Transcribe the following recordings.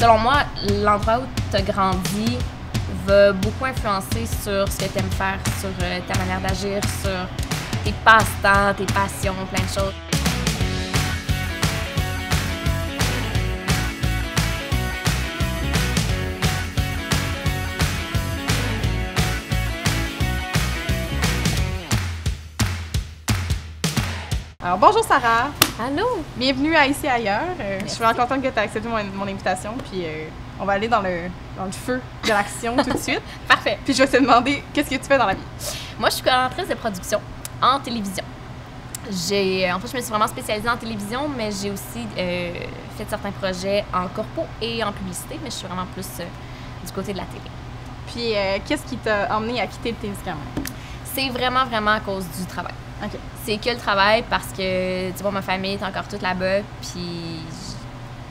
Selon moi, l'endroit où tu as grandi va beaucoup influencer sur ce que tu aimes faire, sur ta manière d'agir, sur tes passe-temps, tes passions, plein de choses. Alors, bonjour Sarah! Allô! Bienvenue à Ici Ailleurs. Je suis vraiment contente que tu aies accepté mon invitation, puis on va aller dans le feu de l'action tout de suite. Parfait! Puis je vais te demander, qu'est-ce que tu fais dans la vie? Moi, je suis collaboratrice de production en télévision. En fait, je me suis vraiment spécialisée en télévision, mais j'ai aussi fait certains projets en corpo et en publicité, mais je suis vraiment plus du côté de la télé. Puis, qu'est-ce qui t'a emmené à quitter le Témiscamingue? C'est vraiment à cause du travail. OK. C'est que le travail parce que, tu vois, ma famille est encore toute là-bas, puis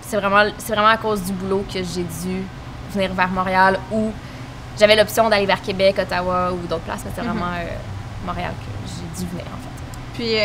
c'est vraiment à cause du boulot que j'ai dû venir vers Montréal, où j'avais l'option d'aller vers Québec, Ottawa ou d'autres places, mais c'est vraiment Montréal que j'ai dû venir, en fait. Puis,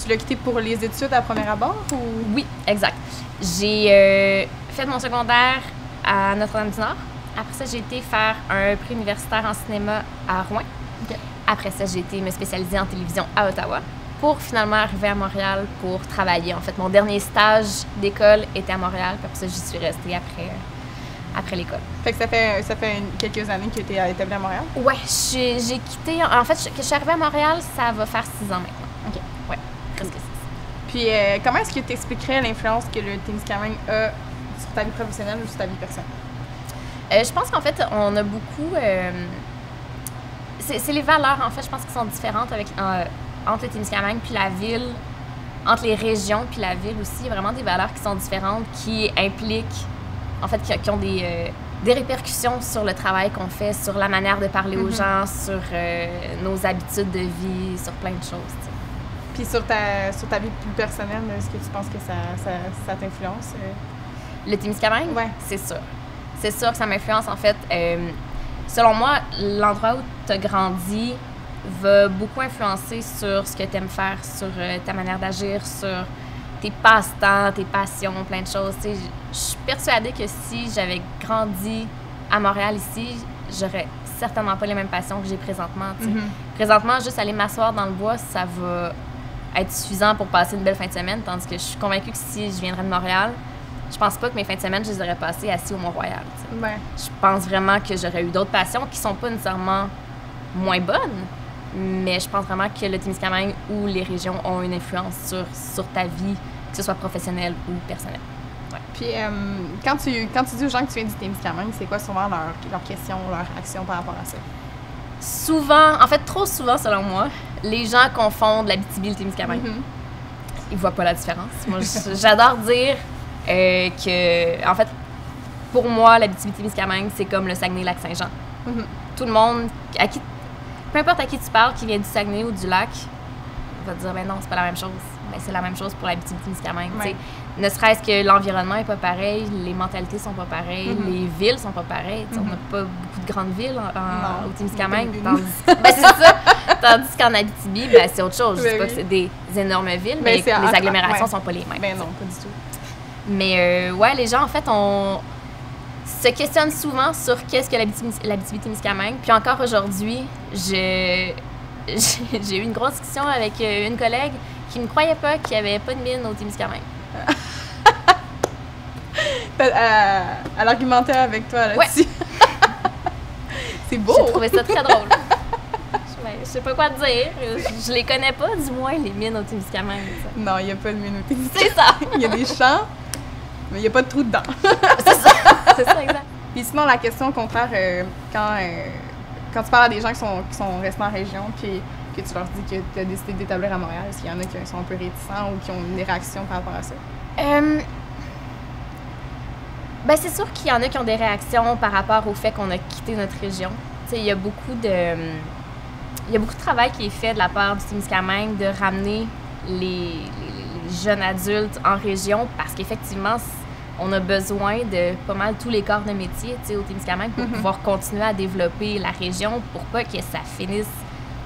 tu l'as quitté pour les études à premier abord, ou? Oui, exact. J'ai fait mon secondaire à Notre-Dame-du-Nord. Après ça, j'ai été faire un pré-universitaire en cinéma à Rouen. OK. Après ça, j'ai été me spécialiser en télévision à Ottawa pour finalement arriver à Montréal pour travailler. En fait, mon dernier stage d'école était à Montréal, puis après ça, j'y suis restée après l'école. Fait que ça fait quelques années que tu es établie à Montréal? Ouais, j'ai quitté... En fait, que je suis arrivée à Montréal, ça va faire 6 ans maintenant. OK. Ouais, presque 6. Puis, comment est-ce que tu expliquerais l'influence que le Témiscamingue a sur ta vie professionnelle ou sur ta vie personnelle? Je pense qu'en fait, on a beaucoup... c'est les valeurs, en fait, je pense, qui sont différentes entre le Témiscamingue puis la ville, entre les régions puis la ville aussi. Il y a vraiment des valeurs qui sont différentes, qui impliquent, en fait, qui ont des répercussions sur le travail qu'on fait, sur la manière de parler aux gens, sur nos habitudes de vie, sur plein de choses, t'sais. Puis sur ta vie plus personnelle, est-ce que tu penses que ça t'influence? Le Témiscamingue? Ouais. C'est sûr. C'est sûr que ça m'influence, en fait. Selon moi, l'endroit où tu as grandi va beaucoup influencer sur ce que tu aimes faire, sur ta manière d'agir, sur tes passe-temps, tes passions, plein de choses. Je suis persuadée que si j'avais grandi à Montréal ici, j'aurais certainement pas les mêmes passions que j'ai présentement. Présentement, juste aller m'asseoir dans le bois, ça va être suffisant pour passer une belle fin de semaine, tandis que je suis convaincue que si je viendrais de Montréal, je pense pas que mes fins de semaine, je les aurais passées assis au Mont-Royal. Ouais. Je pense vraiment que j'aurais eu d'autres passions qui sont pas nécessairement moins bonnes, mais je pense vraiment que le Témiscamingue ou les régions ont une influence sur ta vie, que ce soit professionnelle ou personnelle. Ouais. Puis, quand tu dis aux gens que tu viens du Témiscamingue, c'est quoi souvent leur question, leur action par rapport à ça? Souvent, en fait, trop souvent, selon moi, les gens confondent l'Abitibi et le Témiscamingue. Ils voient pas la différence. Moi, j'adore dire que, en fait, pour moi, l'Abitibi-Témiscamingue, c'est comme le Saguenay-Lac-Saint-Jean. Tout le monde, peu importe à qui tu parles, qui vient du Saguenay ou du lac, va te dire, ben non, c'est pas la même chose. Ben, c'est la même chose pour l'Abitibi-Témiscamingue. Ouais. Ne serait-ce que l'environnement est pas pareil, les mentalités sont pas pareilles, les villes sont pas pareilles. On n'a pas beaucoup de grandes villes au Témiscamingue. Ben, c'est ça. Tandis qu'en Abitibi, ben, c'est autre chose. Je dis pas que c'est des énormes villes, mais les agglomérations sont pas les mêmes. Ben non, pas du tout. Mais ouais, les gens, en fait, se questionnent souvent sur qu'est-ce que l'Abitibi-Témiscamingue. Puis encore aujourd'hui, j'ai eu une grosse discussion avec une collègue qui ne croyait pas qu'il n'y avait pas de mine au Témiscamingue. Elle argumentait avec toi là-dessus. Ouais. C'est beau! J'ai trouvé ça très drôle. Je sais pas quoi te dire. Je les connais pas, du moins, les mines au Témiscamingue. Non, il n'y a pas de mine au Témiscamingue. C'est ça! Il y a des champs, mais il n'y a pas de trou dedans. C'est ça! C'est ça, exact. Puis sinon, la question au contraire, quand tu parles à des gens qui sont restés en région, puis que tu leur dis que tu as décidé d'établir à Montréal, est-ce qu'il y en a qui sont un peu réticents ou qui ont des réactions par rapport à ça? Ben, c'est sûr qu'il y en a qui ont des réactions par rapport au fait qu'on a quitté notre région. Tu sais, il y a beaucoup de travail qui est fait de la part du Témiscamingue de ramener les jeunes adultes en région parce qu'effectivement, on a besoin de pas mal tous les corps de métier, tu sais, au Témiscamingue pour pouvoir continuer à développer la région pour pas que ça finisse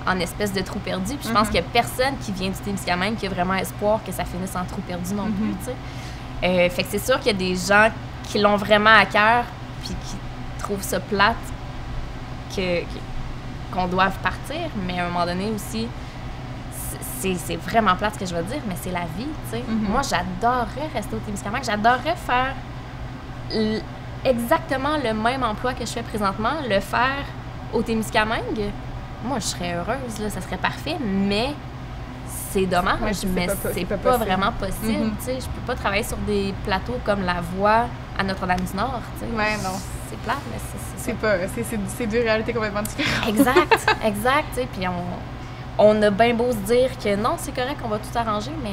en espèce de trou perdu. Puis je pense qu'il y a personne qui vient du Témiscamingue qui a vraiment espoir que ça finisse en trou perdu non plus, tu sais. Fait que c'est sûr qu'il y a des gens qui l'ont vraiment à cœur, puis qui trouvent ça plate qu'on doive partir, mais à un moment donné aussi, c'est vraiment plate ce que je veux dire, mais c'est la vie, tu sais. Moi, j'adorerais rester au Témiscamingue, j'adorerais faire exactement le même emploi que je fais présentement, le faire au Témiscamingue. Moi, je serais heureuse, là, ça serait parfait, mais c'est dommage, mais c'est pas vraiment possible, tu sais. Je peux pas travailler sur des plateaux comme La Voix à Notre-Dame-du-Nord, tu sais. Ouais, non. C'est plate, mais c'est deux réalités complètement différentes. Exact, tu sais, puis on a bien beau se dire que non, c'est correct, on va tout arranger, mais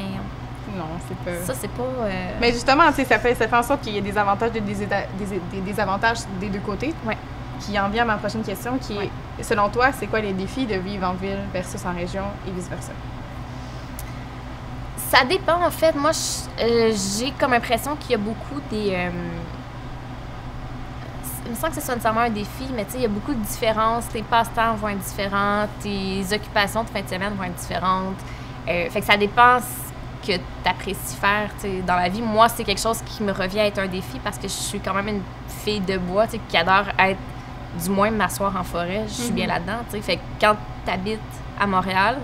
non, c'est pas... Ça, c'est pas... Mais justement, tu sais, ça fait en sorte qu'il y a des avantages et des désavantages des deux côtés. Ouais. Qui en vient à ma prochaine question, qui est, selon toi, c'est quoi les défis de vivre en ville versus en région et vice-versa? Ça dépend, en fait. Moi, j'ai comme impression qu'il y a beaucoup des... il me semble que c'est nécessairement un défi, mais tu sais, il y a beaucoup de différences. Tes passe-temps vont être différents, tes occupations de fin de semaine vont être différentes. Fait que ça dépend ce que tu apprécies faire, tu sais, dans la vie. Moi, c'est quelque chose qui me revient à être un défi parce que je suis quand même une fille de bois, tu sais, qui adore être, du moins, m'asseoir en forêt. Je suis bien là-dedans, tu sais. Fait que quand tu habites à Montréal,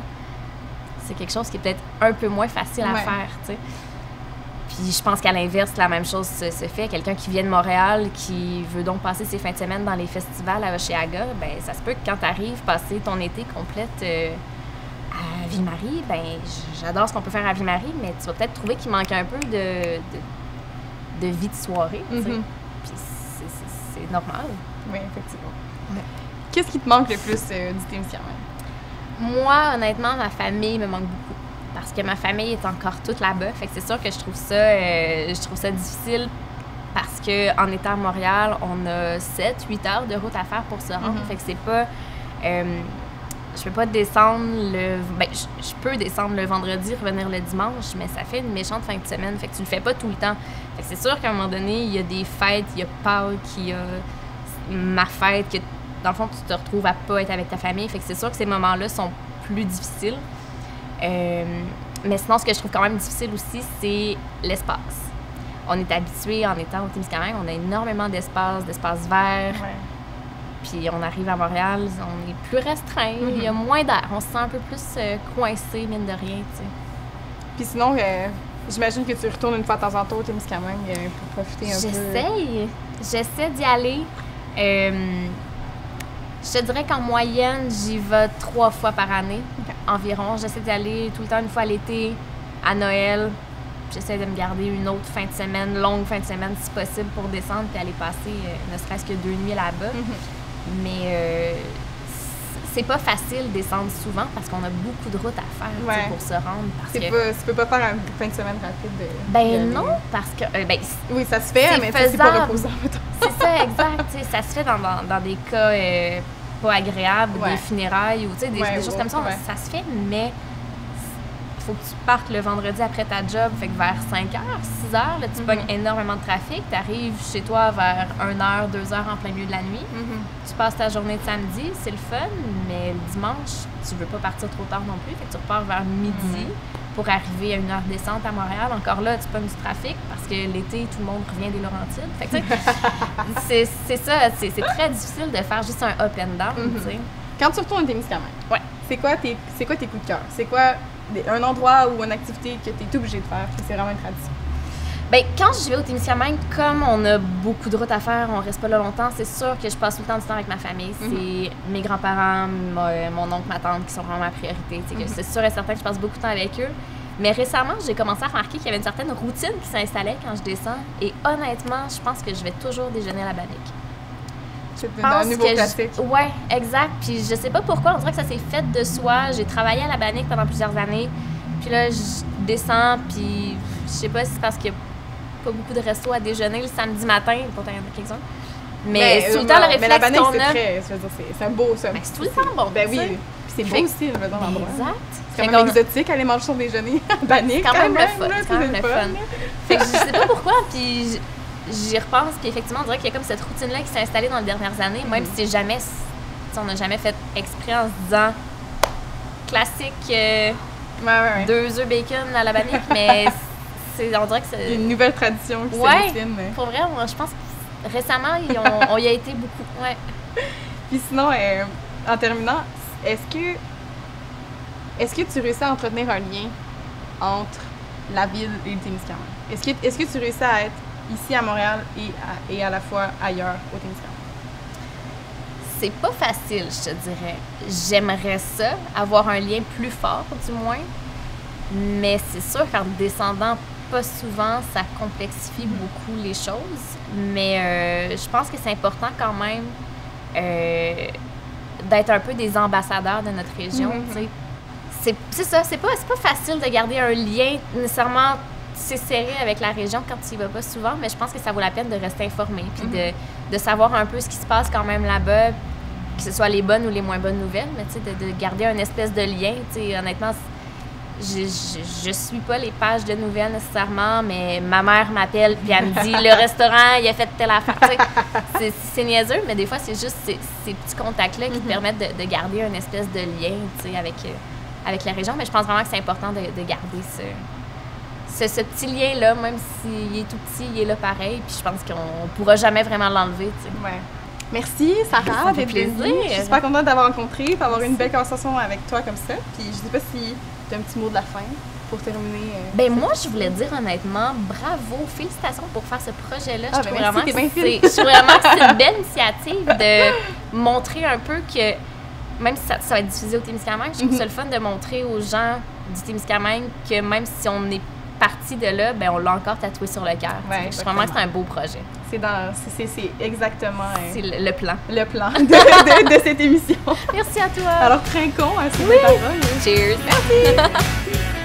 c'est quelque chose qui est peut-être un peu moins facile à faire, tu sais. Puis je pense qu'à l'inverse, la même chose se fait. Quelqu'un qui vient de Montréal, qui veut donc passer ses fins de semaine dans les festivals à Hochelaga, ben ça se peut que quand tu arrives passer ton été complète à Ville-Marie, ben j'adore ce qu'on peut faire à Ville-Marie, mais tu vas peut-être trouver qu'il manque un peu de vie de soirée, tu sais. Puis c'est normal. Oui, effectivement. Ouais. Qu'est-ce qui te manque le plus du Témiscamingue? Moi, honnêtement, ma famille me manque beaucoup. Parce que ma famille est encore toute là-bas. Fait que c'est sûr que je trouve ça difficile parce qu'en étant à Montréal, on a 7-8 heures de route à faire pour se rendre. Fait que c'est pas... je peux pas descendre je peux descendre le vendredi, revenir le dimanche, mais ça fait une méchante fin de semaine. Fait que tu le fais pas tout le temps. Fait que c'est sûr qu'à un moment donné, il y a des fêtes, il y a Pâques, il y a ma fête, que dans le fond, tu te retrouves à pas être avec ta famille. Fait que c'est sûr que ces moments-là sont plus difficiles. Mais sinon, ce que je trouve quand même difficile aussi, c'est l'espace. On est habitué, en étant au Témiscamingue, on a énormément d'espace verts. Ouais. Puis on arrive à Montréal, on est plus restreint, il y a moins d'air. On se sent un peu plus coincé, mine de rien, tu sais. Puis sinon, j'imagine que tu retournes une fois de temps en temps au Témiscamingue pour profiter un peu. J'essaie d'y aller. Je te dirais qu'en moyenne, j'y vais 3 fois par année environ. J'essaie d'y aller tout le temps, une fois l'été, à Noël. J'essaie de me garder une autre fin de semaine, longue fin de semaine si possible, pour descendre puis aller passer ne serait-ce que 2 nuits là-bas. Mais c'est pas facile de descendre souvent parce qu'on a beaucoup de routes à faire pour se rendre. Tu peux pas faire une fin de semaine rapide. Non, parce que... oui, ça se fait, mais c'est pas reposant. C'est ça, exact. Ça se fait dans des cas pas agréables, des funérailles ou des choses comme ça. Ça se fait, mais il faut que tu partes le vendredi après ta job. Fait que vers 5h, 6h, là, tu pognes énormément de trafic. Tu arrives chez toi vers 1h, 2h en plein milieu de la nuit. Tu passes ta journée de samedi, c'est le fun, mais le dimanche, tu veux pas partir trop tard non plus. Fait que tu repars vers midi pour arriver à 1h descente à Montréal. Encore là, tu pognes du trafic parce que l'été, tout le monde revient des Laurentides. Fait que, c'est ça, c'est très difficile de faire juste un up and down, tu sais. Quand tu retournes au Témiscamingue, c'est quoi tes coups de cœur? C'est quoi un endroit ou une activité que tu es obligé de faire, que c'est vraiment une tradition? Bien, quand je vais au Témiscamingue, comme on a beaucoup de routes à faire, on reste pas là longtemps, c'est sûr que je passe tout le temps du temps avec ma famille. C'est mes grands-parents, mon oncle, ma tante qui sont vraiment ma priorité. C'est sûr et certain que je passe beaucoup de temps avec eux. Mais récemment, j'ai commencé à remarquer qu'il y avait une certaine routine qui s'installait quand je descends. Et honnêtement, je pense que je vais toujours déjeuner à la Bannique. C'est un nouveau classique. Oui, exact. Puis je sais pas pourquoi, on dirait que ça s'est fait de soi. J'ai travaillé à la Bannique pendant plusieurs années. Puis là, je descends, puis je sais pas si c'est parce qu'il y a pas beaucoup de restos à déjeuner le samedi matin. Pourtant, il y en a quelques-uns. Mais c'est tout le temps le réflexe mais la Bannique, qu'on a. C'est un beau, ça. C'est tout le temps bon. Ben oui. Puis c'est beau aussi, je veux dire, l'endroit. Exact. C'est quand même exotique, aller manger son déjeuner à Bannique. C'est quand même le fun. C'est quand même le fun. Fait que je sais pas pourquoi, puis j'y repense, puis effectivement, on dirait qu'il y a comme cette routine-là qui s'est installée dans les dernières années, même si on n'a jamais fait exprès en se disant classique 2 œufs bacon à la Bannique, mais on dirait que c'est... Une nouvelle tradition qui se dessine. Pour vrai, moi, je pense que récemment, on y a été beaucoup. Ouais. Puis sinon, en terminant, est-ce que tu réussis à entretenir un lien entre la ville et le Témiscamingue? Est-ce que tu réussis à être ici à Montréal et à la fois ailleurs au Témiscamingue? C'est pas facile, je te dirais. J'aimerais ça, avoir un lien plus fort, du moins. Mais c'est sûr qu'en descendant pas souvent, ça complexifie beaucoup les choses. Mais je pense que c'est important quand même d'être un peu des ambassadeurs de notre région. C'est ça, c'est pas facile de garder un lien nécessairement serré avec la région quand tu y vas pas souvent, mais je pense que ça vaut la peine de rester informé puis de savoir un peu ce qui se passe quand même là-bas, que ce soit les bonnes ou les moins bonnes nouvelles, mais tu sais, de garder un espèce de lien. Tu sais, honnêtement, je suis pas les pages de nouvelles nécessairement, mais ma mère m'appelle puis elle me dit le restaurant il a fait telle affaire. Tu sais, c'est niaiseux, mais des fois c'est juste ces petits contacts là qui te permettent de garder une espèce de lien, tu sais, avec la région. Mais je pense vraiment que c'est important de garder ce petit lien là, même s'il est tout petit, il est là pareil. Puis je pense qu'on pourra jamais vraiment l'enlever. Tu sais. Ouais. Merci Sarah d'être venue. Je suis super contente d'avoir rencontré, d'avoir une belle conversation avec toi comme ça. Puis je sais pas si tu as un petit mot de la fin pour terminer. Ben moi, je voulais dire honnêtement, bravo, félicitations pour faire ce projet-là. Je trouve vraiment que c'est une belle initiative de montrer un peu que, même si ça va être diffusé au Témiscamingue, je trouve ça le fun de montrer aux gens du Témiscamingue que même si on est parti de là, ben on l'a encore tatoué sur le cœur. Je trouve vraiment que c'est un beau projet. C'est exactement... c'est le plan. Le plan de cette émission. Merci à toi. Alors, trinquons à ces paroles. Cheers. Merci.